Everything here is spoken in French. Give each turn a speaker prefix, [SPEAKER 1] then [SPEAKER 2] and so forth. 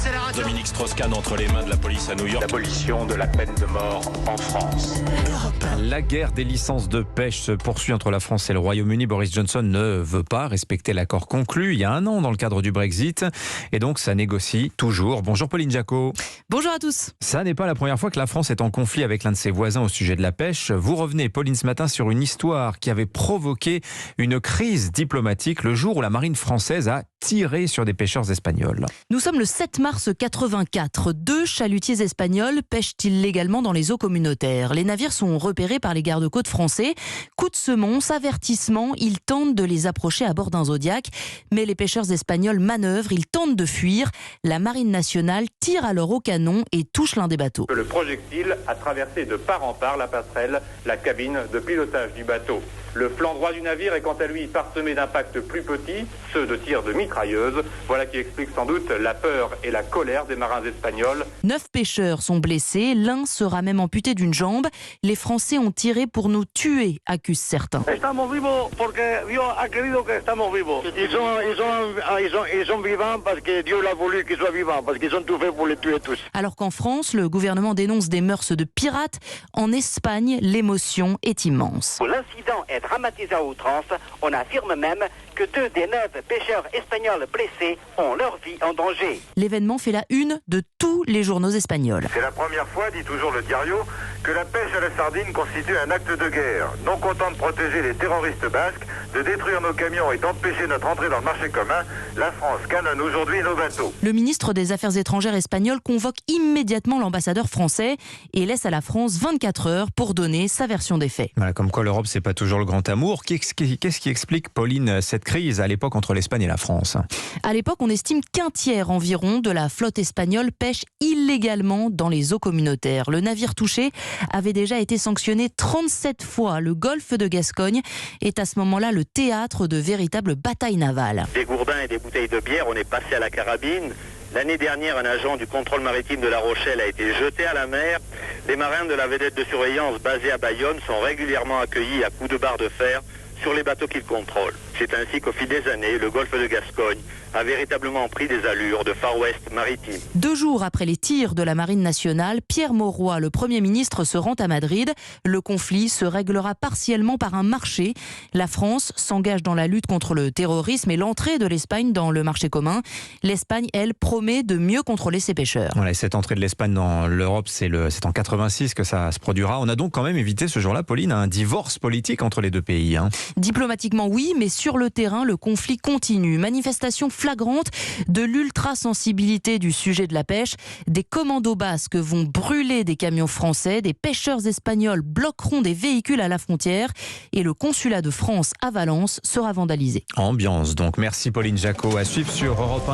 [SPEAKER 1] Accélérateur.
[SPEAKER 2] Dominique Strauss-Kahn entre les mains de la police à New York.
[SPEAKER 3] L'abolition de la peine de mort en France.
[SPEAKER 4] La guerre des licences de pêche se poursuit entre la France et le Royaume-Uni. Boris Johnson ne veut pas respecter l'accord conclu il y a un an dans le cadre du Brexit. Et donc, ça négocie toujours. Bonjour Pauline Jacot.
[SPEAKER 5] Bonjour à tous.
[SPEAKER 4] Ça n'est pas la première fois que la France est en conflit avec l'un de ses voisins au sujet de la pêche. Vous revenez, Pauline, ce matin sur une histoire qui avait provoqué une crise diplomatique le jour où la marine française a tiré sur des pêcheurs espagnols.
[SPEAKER 5] Nous sommes le 7 mars 84. 2 chalutiers espagnols pêchent illégalement dans les eaux communautaires. Les navires sont repérés par les gardes-côtes français. Coup de semonce, avertissement, ils tentent de les approcher à bord d'un Zodiac. Mais les pêcheurs espagnols manœuvrent, ils tentent de fuir. La marine nationale tire alors au canon et touche l'un des bateaux.
[SPEAKER 6] Le projectile a traversé de part en part la passerelle, la cabine de pilotage du bateau. Le flanc droit du navire est quant à lui parsemé d'impacts plus petits, ceux de tirs de mitrailleuses. Voilà qui explique sans doute la peur et la colère des marins espagnols.
[SPEAKER 5] 9 pêcheurs sont blessés, l'un sera même amputé d'une jambe. Les Français ont tiré pour nous tuer, accusent certains.
[SPEAKER 7] Estamos vivos porque Dios a querido que estamos vivos. Ils sont vivants parce que Dieu l'a voulu qu'ils soient vivants, parce qu'ils ont tout fait pour les tuer tous.
[SPEAKER 5] Alors qu'en France, le gouvernement dénonce des mœurs de pirates, en Espagne, l'émotion est immense.
[SPEAKER 8] L'incident est dramatisé à outrance. On affirme même que 2 des 9 pêcheurs espagnols blessés ont leur vie en danger.
[SPEAKER 5] L'événement fait la une de tous les journaux espagnols.
[SPEAKER 6] C'est la première fois, dit toujours le Diario, que la pêche à la sardine constitue un acte de guerre. Non content de protéger les terroristes basques, de détruire nos camions et d'empêcher notre entrée dans le marché commun, la France canonne aujourd'hui nos bateaux.
[SPEAKER 5] Le ministre des Affaires étrangères espagnol convoque immédiatement l'ambassadeur français et laisse à la France 24 heures pour donner sa version des faits.
[SPEAKER 4] Voilà, comme quoi l'Europe, c'est pas toujours le grand amour. Qu'est-ce qui explique, Pauline, cette crise à l'époque entre l'Espagne et la France?
[SPEAKER 5] À l'époque, on estime qu'un tiers environ de la flotte espagnole pêche illégalement dans les eaux communautaires. Le navire touché avait déjà été sanctionné 37 fois. Le golfe de Gascogne est à ce moment-là le théâtre de véritables batailles navales.
[SPEAKER 9] Des gourdins et des bouteilles de bière, on est passé à la carabine. L'année dernière, un agent du contrôle maritime de La Rochelle a été jeté à la mer. Les marins de la vedette de surveillance basée à Bayonne sont régulièrement accueillis à coups de barre de fer sur les bateaux qu'ils contrôlent. C'est ainsi qu'au fil des années, le golfe de Gascogne a véritablement pris des allures de Far West maritime.
[SPEAKER 5] 2 jours après les tirs de la Marine nationale, Pierre Mauroy, le Premier ministre, se rend à Madrid. Le conflit se réglera partiellement par un marché. La France s'engage dans la lutte contre le terrorisme et l'entrée de l'Espagne dans le marché commun. L'Espagne, elle, promet de mieux contrôler ses pêcheurs.
[SPEAKER 4] Voilà, cette entrée de l'Espagne dans l'Europe, c'est en 86 que ça se produira. On a donc quand même évité ce jour-là, Pauline, un divorce politique entre les deux pays.
[SPEAKER 5] Diplomatiquement, oui, mais sur le terrain, le conflit continue. Manifestation flagrante de l'ultra-sensibilité du sujet de la pêche. Des commandos basques vont brûler des camions français. Des pêcheurs espagnols bloqueront des véhicules à la frontière. Et le consulat de France à Valence sera vandalisé.
[SPEAKER 4] Ambiance donc. Merci Pauline Jacot. À suivre sur Europe 1.